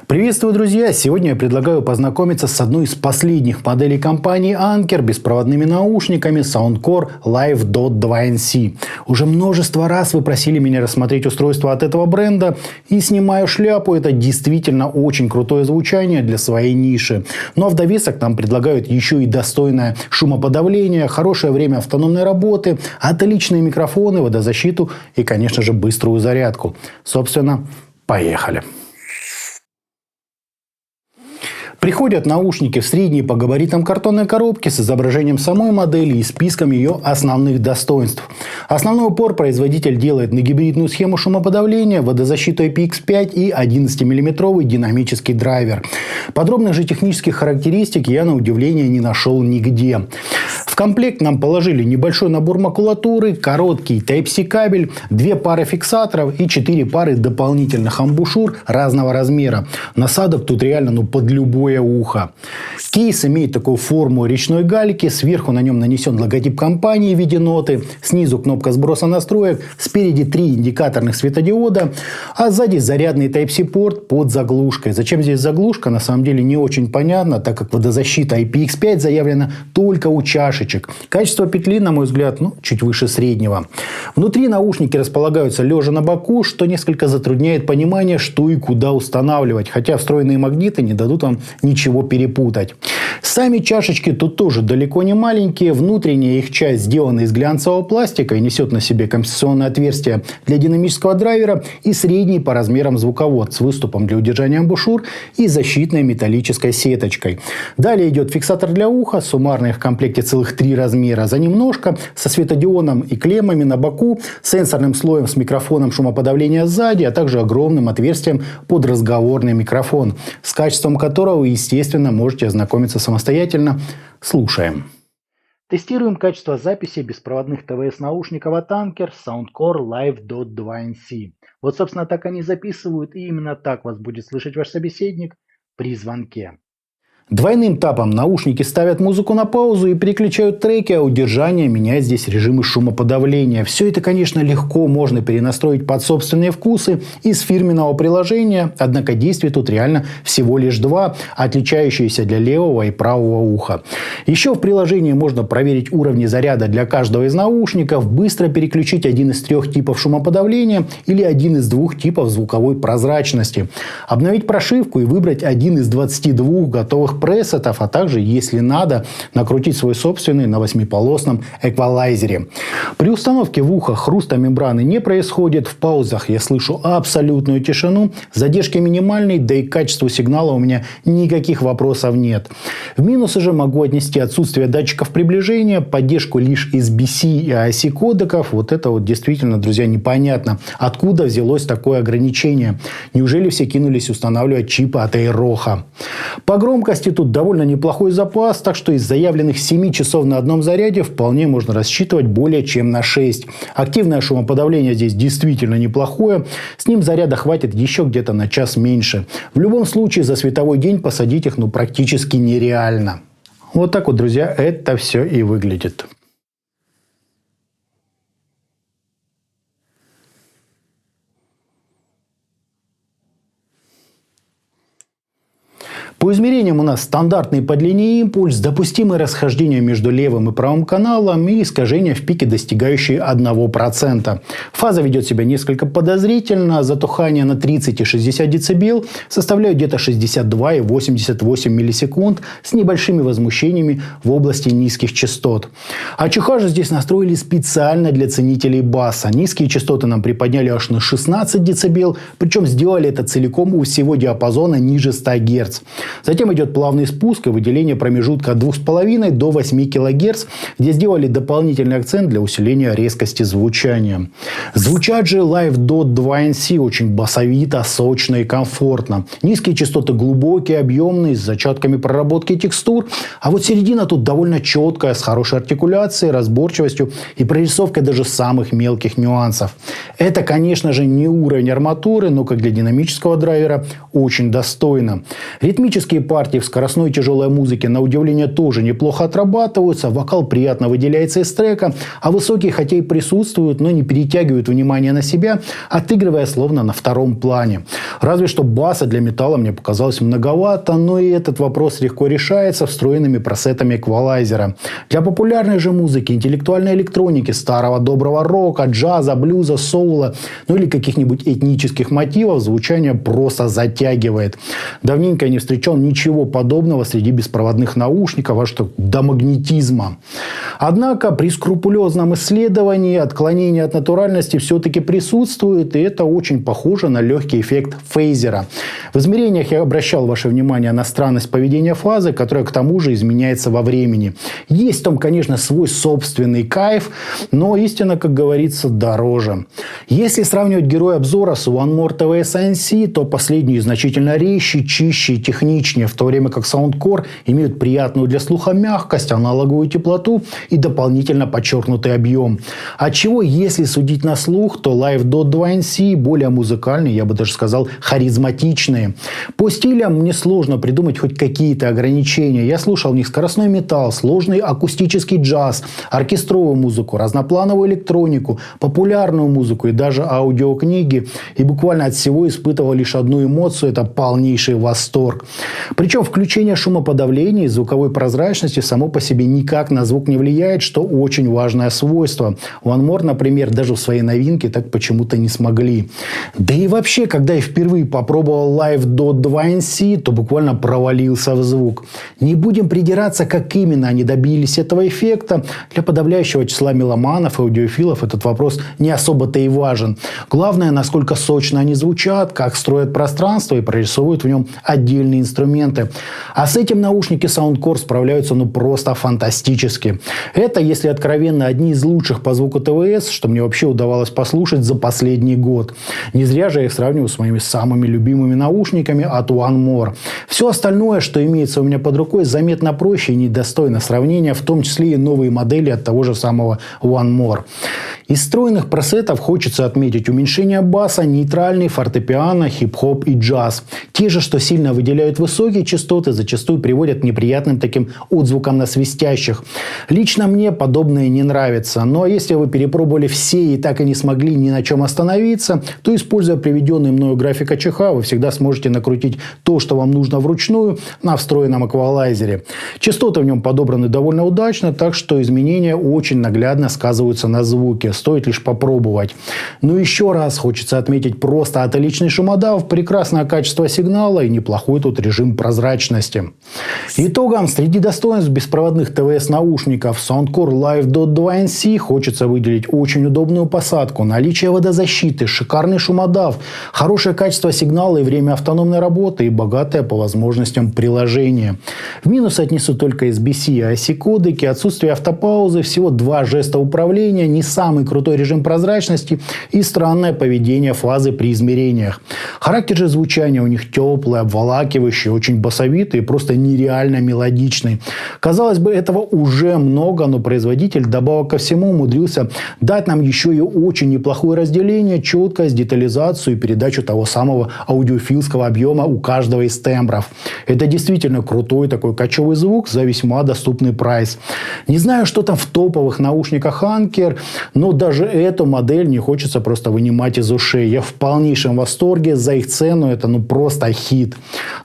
Приветствую, друзья! Сегодня я предлагаю познакомиться с одной из последних моделей компании Anker беспроводными наушниками Soundcore Live Dot 2NC. Уже множество раз вы просили меня рассмотреть устройство от этого бренда, и снимаю шляпу, это действительно очень крутое звучание для своей ниши. Ну а в довесок нам предлагают еще и достойное шумоподавление, хорошее время автономной работы, отличные микрофоны, водозащиту и, конечно же, быструю зарядку. Собственно, поехали! Приходят наушники в средней по габаритам картонной коробки с изображением самой модели и списком ее основных достоинств. Основной упор производитель делает на гибридную схему шумоподавления, водозащиту IPX5 и 11-мм динамический драйвер. Подробных же технических характеристик я, на удивление, не нашел нигде. В комплект нам положили небольшой набор макулатуры, короткий Type-C кабель, 2 пары фиксаторов и 4 пары дополнительных амбушюр разного размера. Насадок тут реально под любое ухо. Кейс имеет такую форму речной гальки, сверху на нем нанесен логотип компании в виде ноты, снизу кнопка сброса настроек, спереди 3 индикаторных светодиода, а сзади зарядный Type-C порт под заглушкой. Зачем здесь заглушка, на самом деле не очень понятно, так как водозащита IPX5 заявлена только у чашечек. Качество петли, на мой взгляд, чуть выше среднего. Внутри наушники располагаются лежа на боку, что несколько затрудняет понимание, что и куда устанавливать, хотя встроенные магниты не дадут вам ничего перепутать. Сами чашечки тут тоже далеко не маленькие. Внутренняя их часть сделана из глянцевого пластика и несет на себе компенсационное отверстие для динамического драйвера и средний по размерам звуковод с выступом для удержания амбушюр и защитной металлической сеточкой. Далее идет фиксатор для уха, суммарно их в комплекте целых 3 размера. За ним ножка со светодиодом и клеммами на боку, сенсорным слоем с микрофоном шумоподавления сзади, а также огромным отверстием под разговорный микрофон, с качеством которого вы, естественно, можете ознакомиться самостоятельно. Слушаем. Тестируем качество записи беспроводных ТВС-наушников от Anker Soundcore Live Dot 2NC. Вот, собственно, так они записывают, и именно так вас будет слышать ваш собеседник при звонке. Двойным тапом наушники ставят музыку на паузу и переключают треки, а удержание меняет здесь режимы шумоподавления. Все это, конечно, легко можно перенастроить под собственные вкусы из фирменного приложения, однако действий тут реально всего лишь 2, отличающиеся для левого и правого уха. Еще в приложении можно проверить уровни заряда для каждого из наушников, быстро переключить один из 3 типов шумоподавления или один из 2 типов звуковой прозрачности, обновить прошивку и выбрать один из 22 готовых пресетов, а также, если надо, накрутить свой собственный на 8-полосном эквалайзере. При установке в ухо хруста мембраны не происходит, в паузах я слышу абсолютную тишину, задержки минимальные, да и к качеству сигнала у меня никаких вопросов нет. В минусы же могу отнести отсутствие датчиков приближения, поддержку лишь из BC и AAC кодеков. Вот это вот действительно, друзья, непонятно, откуда взялось такое ограничение. Неужели все кинулись устанавливать чипы от AirRoha? По громкости тут довольно неплохой запас, так что из заявленных 7 часов на одном заряде вполне можно рассчитывать более чем на 6. Активное шумоподавление здесь действительно неплохое. С ним заряда хватит еще где-то на час меньше. В любом случае за световой день посадить их практически нереально. Вот так вот, друзья, это все и выглядит. По измерениям у нас стандартный по длине импульс, допустимое расхождение между левым и правым каналом и искажения в пике, достигающие 1%. Фаза ведет себя несколько подозрительно, затухание на 30 и 60 дБ составляют где-то 62 и 88 миллисекунд с небольшими возмущениями в области низких частот. АЧХ же здесь настроили специально для ценителей баса. Низкие частоты нам приподняли аж на 16 дБ, причем сделали это целиком у всего диапазона ниже 100 Гц. Затем идет плавный спуск и выделение промежутка от 2,5 до 8 кГц, где сделали дополнительный акцент для усиления резкости звучания. Звучат же Live Dot 2NC очень басовито, сочно и комфортно. Низкие частоты глубокие, объемные, с зачатками проработки текстур, а вот середина тут довольно четкая, с хорошей артикуляцией, разборчивостью и прорисовкой даже самых мелких нюансов. Это, конечно же, не уровень арматуры, но как для динамического драйвера очень достойно. Ритмический Акустические партии в скоростной тяжелой музыке на удивление тоже неплохо отрабатываются, вокал приятно выделяется из трека, а высокие хотя и присутствуют, но не перетягивают внимание на себя, отыгрывая словно на втором плане. Разве что баса для металла мне показалось многовато, но и этот вопрос легко решается встроенными пресетами эквалайзера. Для популярной же музыки, интеллектуальной электроники, старого доброго рока, джаза, блюза, соула, ну или каких-нибудь этнических мотивов звучание просто затягивает. Давненько я не встречал ничего подобного среди беспроводных наушников, аж что до магнетизма. Однако при скрупулезном исследовании отклонение от натуральности все-таки присутствует, и это очень похоже на легкий эффект фейзера. В измерениях я обращал ваше внимание на странность поведения фазы, которая к тому же изменяется во времени. Есть в том, конечно, свой собственный кайф, но истина, как говорится, дороже. Если сравнивать героя обзора с One More TVS ANC, то последние значительно резче, чище и техничнее, в то время как Soundcore имеют приятную для слуха мягкость, аналоговую теплоту и дополнительно подчеркнутый объем. Отчего, если судить на слух, то Live Dot 2 NC более музыкальные, я бы даже сказал, харизматичные. По стилям мне сложно придумать хоть какие-то ограничения. Я слушал в них скоростной металл, сложный акустический джаз, оркестровую музыку, разноплановую электронику, популярную музыку и даже аудиокниги. И буквально от всего испытывал лишь одну эмоцию – это полнейший восторг. Причем включение шумоподавления и звуковой прозрачности само по себе никак на звук не влияет, что очень важное свойство. One More, например, даже в своей новинке так почему-то не смогли. Да и вообще, когда я впервые попробовал Live Dot 2 NC, то буквально провалился в звук. Не будем придираться, как именно они добились этого эффекта. Для подавляющего числа меломанов и аудиофилов этот вопрос не особо-то и важен. Главное, насколько сочно они звучат, как строят пространство и прорисовывают в нем отдельные инструменты. А с этим наушники Soundcore справляются просто фантастически. Это, если откровенно, одни из лучших по звуку ТВС, что мне вообще удавалось послушать за последний год. Не зря же я их сравниваю с моими самыми любимыми наушниками от One More. Все остальное, что имеется у меня под рукой, заметно проще и недостойно сравнения, в том числе и новые модели от того же самого One More. Из встроенных пресетов хочется отметить уменьшение баса, нейтральный, фортепиано, хип-хоп и джаз. Те же, что сильно выделяют высокие частоты, зачастую приводят к неприятным таким отзвукам на свистящих. Лично мне подобное не нравится. Ну а если вы перепробовали все и так и не смогли ни на чем остановиться, то, используя приведенный мною график АЧХ, вы всегда сможете накрутить то, что вам нужно вручную, на встроенном эквалайзере. Частоты в нем подобраны довольно удачно, так что изменения очень наглядно сказываются на звуке. Стоит лишь попробовать. Но еще раз хочется отметить просто отличный шумодав, прекрасное качество сигнала и неплохой тут режим прозрачности. Итогом, среди достоинств беспроводных ТВС-наушников Soundcore Live Dot 2 NC хочется выделить очень удобную посадку, наличие водозащиты, шикарный шумодав, хорошее качество сигнала и время автономной работы и богатое по возможностям приложение. В минус отнесу только SBC и IC-кодеки, отсутствие автопаузы, всего 2 жеста управления, не самый крутой режим прозрачности и странное поведение фазы при измерениях. Характер же звучания у них теплый, обволакивающий, очень басовитый и просто нереально мелодичный. Казалось бы, этого уже много, но производитель добавок ко всему умудрился дать нам еще и очень неплохое разделение, четкость, детализацию и передачу того самого аудиофильского объема у каждого из тембров. Это действительно крутой такой кочевый звук за весьма доступный прайс. Не знаю, что там в топовых наушниках Anker, но даже эту модель не хочется просто вынимать из ушей. Я в полнейшем восторге за их цену. Это просто хит.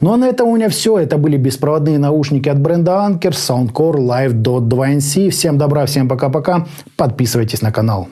Ну а на этом у меня все. Это были беспроводные наушники от бренда Anker Soundcore Live Dot 2 NC. Всем добра, всем пока-пока. Подписывайтесь на канал.